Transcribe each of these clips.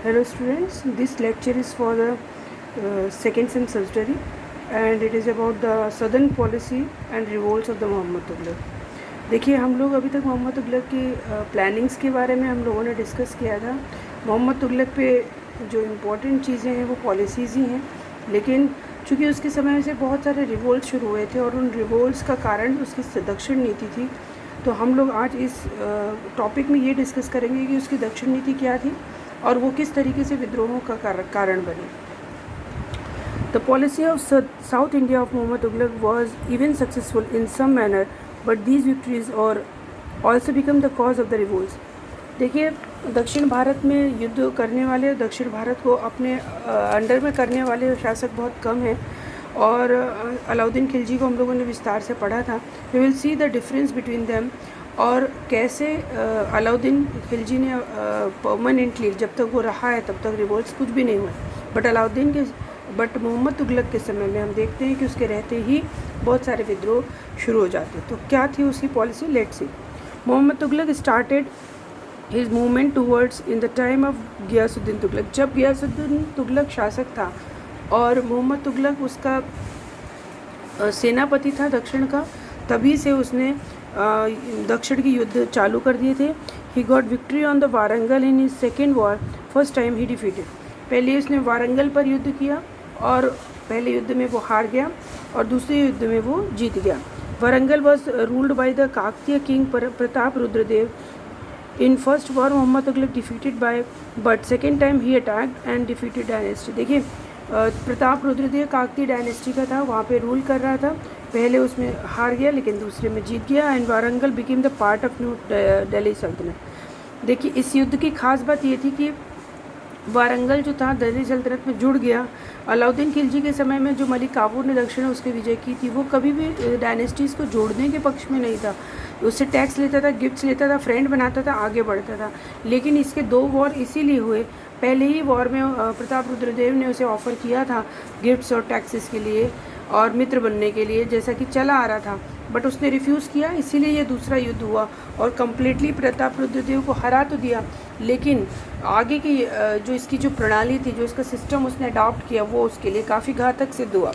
Hello students, this lecture is for the second sem surgery and it is about the southern policy and revolts of the Mohammad Tughlaq. देखिए, हम लोग अभी तक मोहम्मद तुगलक की plannings के बारे में हम लोगों ने डिस्कस किया था। मोहम्मद तुगलक पे जो इम्पोर्टेंट चीज़ें हैं वो पॉलिसीज़ ही हैं, लेकिन चूँकि उसके समय से बहुत सारे रिवोल्ट शुरू हुए थे और उन रिवोल्ट्स का कारण उसकी दक्षिण नीति थी। तो हम लोग आज इस टॉपिक में ये डिस्कस करेंगे कि उसकी दक्षिण नीति क्या थी और वो किस तरीके से विद्रोहों का कारण बने। The policy of south India of Mohammad Tughlaq was even successful in some manner, but these victories और also become the cause of the revolts. देखिए, दक्षिण भारत में युद्ध करने वाले, दक्षिण भारत को अपने अंडर में करने वाले शासक बहुत कम हैं और अलाउद्दीन खिलजी को हम लोगों ने विस्तार से पढ़ा था। We will see the difference between them और कैसे अलाउद्दीन खिलजी ने परमानेंटली, जब तक वो रहा है तब तक रिवोल्ट्स कुछ भी नहीं हुए, बट मोहम्मद तुगलक के समय में हम देखते हैं कि उसके रहते ही बहुत सारे विद्रोह शुरू हो जाते। तो क्या थी उसकी policy, let's see. Mohammad Tughlaq started his movement towards in the time of Ghiyasuddin Tughlaq. जब गियासुद्दीन तुगलक शासक था और मोहम्मद तुगलक उसका सेनापति था दक्षिण का, तभी से उसने दक्षिण की युद्ध चालू कर दिए थे। He got victory on the Warangal in his second war. First time he defeated. पहले उसने वारंगल पर युद्ध किया और पहले युद्ध में वो हार गया और दूसरे युद्ध में वो जीत गया। Warangal was ruled by the Kakatiya king Pratap Rudradev. In first war Mohammad Tughlaq defeated by, but second time he attacked and defeated dynasty. देखिए, प्रताप रुद्रदेव काकतीय डायनेस्टी का था, वहाँ पे रूल कर रहा था। पहले उसमें हार गया लेकिन दूसरे में जीत गया and Warangal became the part of new Delhi सल्तनत। देखिए, इस युद्ध की खास बात ये थी कि वारंगल जो था दिल्ली सल्तनत में जुड़ गया। अलाउद्दीन खिलजी के समय में जो मलिक काफूर ने दक्षिण में उसकी विजय की थी, वो कभी भी डायनेस्टीज़ को जोड़ने के पक्ष में नहीं था। उससे टैक्स लेता था, गिफ्ट्स लेता था, फ्रेंड बनाता था, आगे बढ़ता था। लेकिन इसके दो वॉर इसीलिए हुए। पहले ही वॉर में प्रताप रुद्रदेव ने उसे ऑफ़र किया था गिफ्ट्स और टैक्सेस के लिए और मित्र बनने के लिए, जैसा कि चला आ रहा था, बट उसने रिफ्यूज़ किया। इसीलिए ये दूसरा युद्ध हुआ और कम्प्लीटली प्रताप रुद्रदेव को हरा तो दिया, लेकिन आगे की जो इसकी जो प्रणाली थी, जो इसका सिस्टम उसने अडॉप्ट किया, वो उसके लिए काफ़ी घातक सिद्ध हुआ।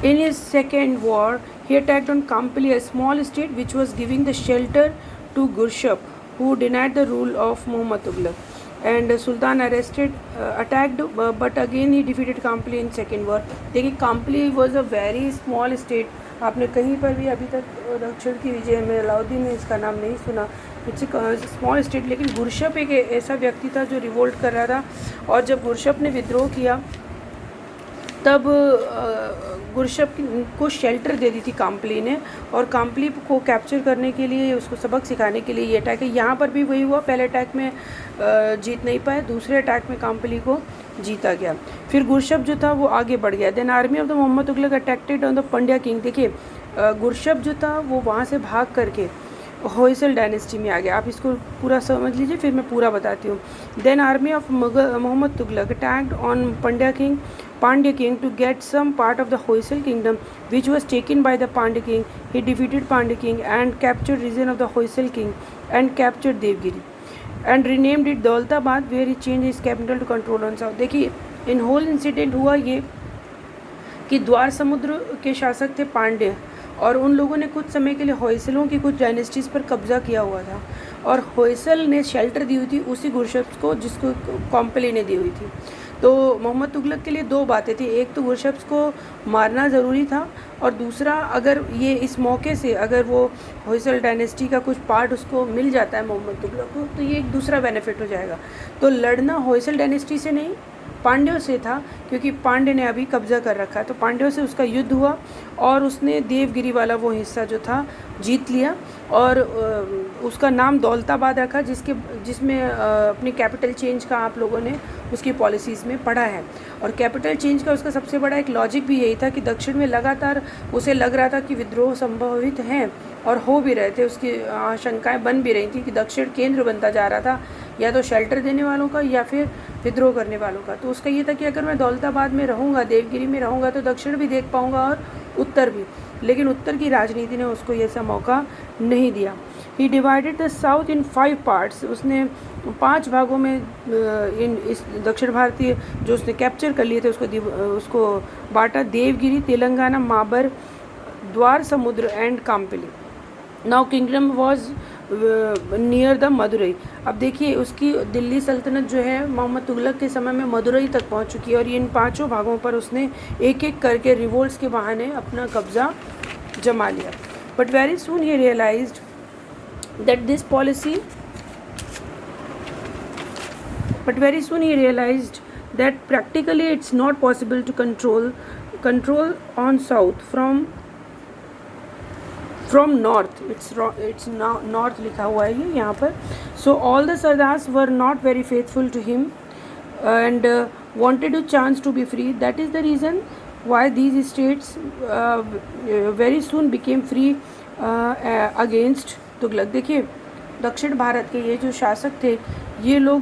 In his second war he attacked on Kampili, a small state which was giving the shelter to Gurshap, who denied the rule of Muhammad Tughlaq. And Sultan attacked, but again he defeated Kampili in second war. देखिए, Kampili was a very small state. आपने कहीं पर भी अभी तक दक्षिण की विजय में अलाउद्दीन ने इसका नाम नहीं सुना। It's small state. लेकिन गुरशप एक ऐसा व्यक्ति था जो रिवोल्ट कर रहा था और जब गुरशप ने विद्रोह किया तब गुरशप को शेल्टर दे दी थी काम्पली ने, और काम्पली को कैप्चर करने के लिए, उसको सबक सिखाने के लिए ये अटैक है। यहाँ पर भी वही हुआ, पहले अटैक में जीत नहीं पाए, दूसरे अटैक में काम्पली को जीता गया। फिर गुरशप जो था वो आगे बढ़ गया। Then army of the Mohammad Tughlaq attacked on the Pandya king. देखिए, गुरशप जो था वो वहाँ से भाग करके होयसल डायनेस्टी में आ गया। आप इसको पूरा समझ लीजिए, फिर मैं पूरा बताती हूँ। Then army of Mohammad Tughlaq attacked on Pandya king to get some part of the Hoysal kingdom, which was taken by the Pandya king. He defeated Pandya king and captured region of the Hoysal king and captured Devgiri and renamed it Daulatabad, where he changed his capital to control on south. देखिए, in whole incident हुआ ये कि द्वार समुद्र के शासक थे पांड्य, और उन लोगों ने कुछ समय के लिए होयसलों की कुछ डायनेस्टीज़ पर कब्जा किया हुआ था और होयसल ने शेल्टर दी हुई थी उसी गुरशप को जिसको कॉम्पली ने दी हुई थी। तो मोहम्मद तुगलक के लिए दो बातें थी, एक तो गुरशप्स को मारना ज़रूरी था और दूसरा, अगर ये इस मौके से अगर वो होयसल डायनेस्टी का कुछ पार्ट उसको मिल जाता है मोहम्मद तुगलक को, तो ये एक दूसरा बेनिफिट हो जाएगा। तो लड़ना होयसल डायनेस्टी से नहीं, पांड्यों से था, क्योंकि पांड्य ने अभी कब्जा कर रखा है। तो पांड्यों से उसका युद्ध हुआ और उसने देवगिरी वाला वो हिस्सा जो था जीत लिया और उसका नाम दौलताबाद रखा, जिसमें अपनी कैपिटल चेंज का आप लोगों ने उसकी पॉलिसीज़ में पढ़ा है। और कैपिटल चेंज का उसका सबसे बड़ा एक लॉजिक भी यही था कि दक्षिण में लगातार उसे लग रहा था कि विद्रोह संभावित हैं और हो भी रहे थे, उसकी आशंकाएं बन भी रही थी कि दक्षिण केंद्र बनता जा रहा था, या तो शेल्टर देने वालों का या फिर विद्रोह करने वालों का। तो उसका ये था कि अगर मैं दौलताबाद में रहूँगा, देवगिरी में रहूँगा, तो दक्षिण भी देख पाऊँगा और उत्तर भी। लेकिन उत्तर की राजनीति ने उसको ये ऐसा मौका नहीं दिया। He divided the south in 5 parts, उसने 5 भागों में इन इस दक्षिण भारतीय जो उसने कैप्चर कर लिए थे उसको बांटा। Devgiri, Telangana, Mabar, Dwar Samudra and Kampili. Now kingdom was near the Madurai. अब देखिए उसकी दिल्ली सल्तनत जो है मोहम्मद तुगलक के समय में मदुरई तक पहुंच चुकी है और ये इन 5 भागों पर उसने एक एक करके रिवोल्ट्स के बहाने अपना कब्जा जमा लिया। But very soon he realized that this policy but very soon he realized that practically it's not possible to control on south from north. It's now north लिखा हुआ है ये यहाँ पर। So all the Sardars were not very faithful to him and wanted a chance to be free. That is the reason why these states very soon became free against Tughlaq. देखिए दक्षिण भारत के ये जो शासक थे ये लोग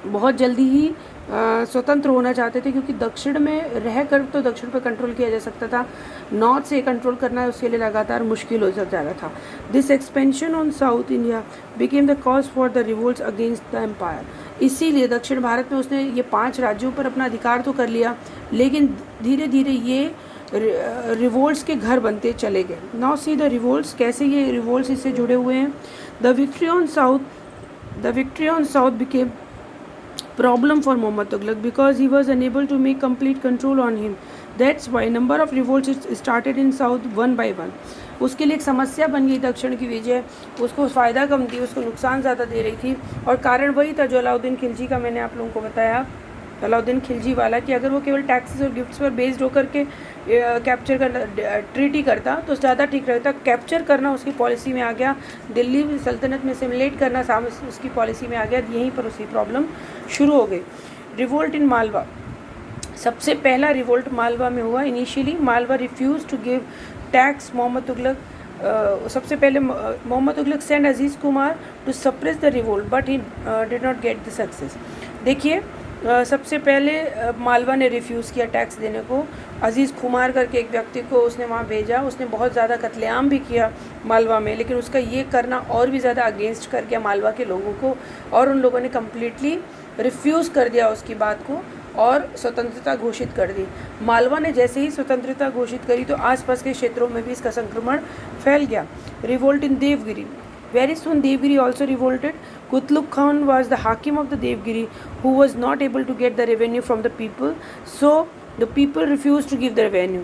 बहुत जल्दी ही स्वतंत्र होना चाहते थे, क्योंकि दक्षिण में रह कर तो दक्षिण पर कंट्रोल किया जा सकता था, नॉर्थ से कंट्रोल करना उसके लिए लगातार मुश्किल हो जा रहा था। This expansion on south India became the cause for the revolts against the empire. इसीलिए दक्षिण भारत में उसने ये 5 राज्यों पर अपना अधिकार तो कर लिया, लेकिन धीरे धीरे ये रिवोल्ट्स के घर बनते चले गए। नाउ सी द रिवोल्ट्स, कैसे ये रिवोल्ट्स इससे जुड़े हुए हैं। The victory on south became problem for Mohammad Tughlaq because he was unable to make complete control on him. That's why number of revolts started in south 1 by 1। उसके लिए एक समस्या बन गई दक्षिण की विजय, उसको फ़ायदा कम थी, उसको नुकसान ज़्यादा दे रही थी, और कारण वही था जो अलाउद्दीन खिलजी का मैंने आप लोगों को बताया, अलाउद्दीन खिलजी वाला, कि अगर वो केवल टैक्सेस और गिफ्ट्स पर बेस्ड होकर के कैप्चर करना ट्रीटी करता तो ज़्यादा ठीक रहता। कैप्चर करना उसकी पॉलिसी में आ गया, दिल्ली सल्तनत में सिमुलेट करना उसकी पॉलिसी में आ गया, यहीं पर उसकी प्रॉब्लम शुरू हो गई। रिवोल्ट इन मालवा, सबसे पहला रिवोल्ट मालवा में हुआ। Initially Malwa refuse to give tax. Mohammad Tughlaq सबसे पहले Mohammad Tughlaq send Aziz Kumar to suppress the revolt but he did not get the success. देखिए सबसे पहले मालवा ने रिफ्यूज़ किया टैक्स देने को। अजीज़ कुमार करके एक व्यक्ति को उसने वहाँ भेजा, उसने बहुत ज़्यादा कत्लेआम भी किया मालवा में, लेकिन उसका ये करना और भी ज़्यादा अगेंस्ट कर गया मालवा के लोगों को, और उन लोगों ने कम्प्लीटली रिफ्यूज़ कर दिया उसकी बात को और स्वतंत्रता घोषित कर दी। मालवा ने जैसे ही स्वतंत्रता घोषित करी तो आसपास के क्षेत्रों में भी इसका संक्रमण फैल गया। Revolt in Devgiri, very soon Devgiri also revolted. Kutluk Khan was the hakim of the Devgiri who was not able to get the revenue from the people, so the people refused to give the revenue.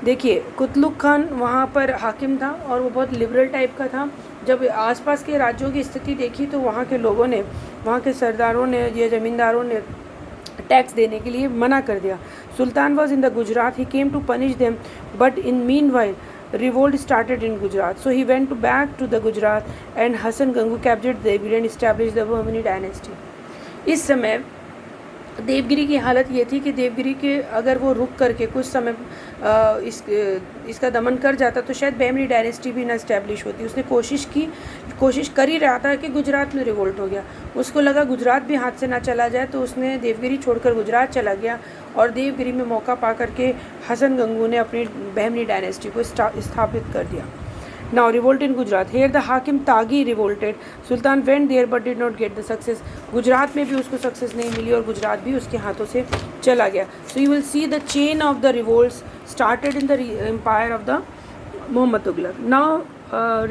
देखिए कुतलुक खान वहाँ पर हाकिम था और वो बहुत liberal type का था। जब आसपास के राज्यों की स्थिति देखी तो वहाँ के लोगों ने, वहाँ के सरदारों ने या ज़मींदारों ने टैक्स देने के लिए मना कर दिया। Sultan was in the Gujarat, he came to punish them but in meanwhile revolt started in Gujarat, so he went back to the Gujarat and Hassan Gangu captured Devgiri and established the Bahmani dynasty. इस समय देवगिरी की हालत ये थी कि देवगिरी के अगर वो रुक करके कुछ समय इसका दमन कर जाता तो शायद बहमनी डायनेस्टी भी ना इस्टेब्लिश होती। उसने कोशिश कर ही रहा था कि गुजरात में रिवोल्ट हो गया, उसको लगा गुजरात भी हाथ से ना चला जाए, तो उसने देवगिरी छोड़कर गुजरात चला गया और देवगिरी में मौका पा करके हसन गंगू ने अपनी बहमनी डायनेस्टी को स्थापित कर दिया। Now revolt in Gujarat. Here the Hakim Tagi revolted. Sultan went there but did not get the success. Gujarat में भी उसको सक्सेस नहीं मिली और गुजरात भी उसके हाथों से चला गया। So you will see the chain of the revolts started in the empire of the Muhammad Tughlaq. Now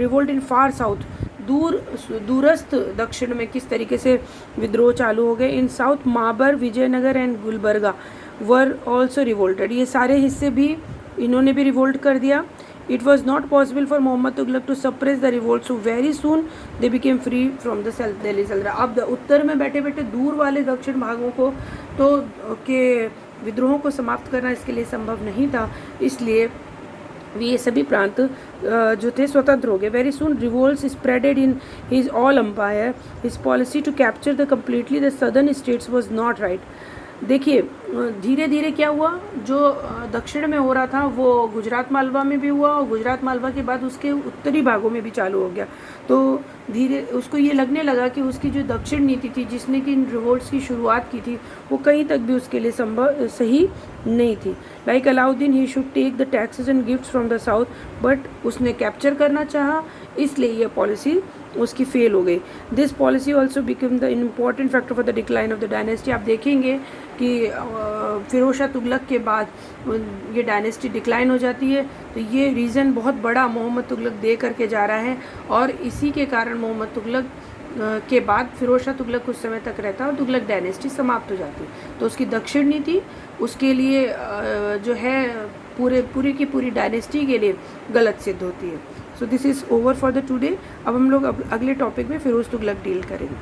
revolt in far south. दूरस्थ दक्षिण में किस तरीके से विद्रोह चालू हो गए। In south Mabar, Vijayanagar and Gulbarga were also revolted. ये सारे हिस्से भी इन्होंने भी रिवोल्ट कर दिया। It was not possible for Muhammad Tughlaq to suppress the revolt, so very soon they became free from the Delhi Sultanate. अब उत्तर में बैठे बैठे दूर वाले दक्षिण भागों को तो के विद्रोहों को समाप्त करना इसके लिए संभव नहीं था, इसलिए ये सभी प्रांत जो थे स्वतंत्र हो गए। Very soon revolts spreaded in his all empire. His policy to capture the completely the southern states was not right. देखिए धीरे धीरे क्या हुआ, जो दक्षिण में हो रहा था वो गुजरात मालवा में भी हुआ, और गुजरात मालवा के बाद उसके उत्तरी भागों में भी चालू हो गया। तो धीरे उसको ये लगने लगा कि उसकी जो दक्षिण नीति थी, जिसने कि इन रिवोल्ट्स की शुरुआत की थी, वो कहीं तक भी उसके लिए सही नहीं थी। Like Alauddin he should take the taxes and gifts from the south, but उसने कैप्चर करना चाहा, इसलिए ये पॉलिसी उसकी फेल हो गई। This policy also become the important factor for the decline of the dynasty. आप देखेंगे कि फिरोज शाह तुगलक के बाद ये डायनेस्टी डिक्लाइन हो जाती है, तो ये रीज़न बहुत बड़ा मोहम्मद तुगलक दे करके जा रहा है, और इसी के कारण मोहम्मद तुगलक के बाद फिरोज शाह तुगलक कुछ समय तक रहता है और तुगलक डायनेस्टी समाप्त हो जाती है। तो उसकी दक्षिण नीति उसके लिए जो है पूरी की पूरी डायनेस्टी के लिए गलत सिद्ध होती है। So this is over for the today. अब हम लोग अगले टॉपिक में फिरोज तुगलक डील करेंगे।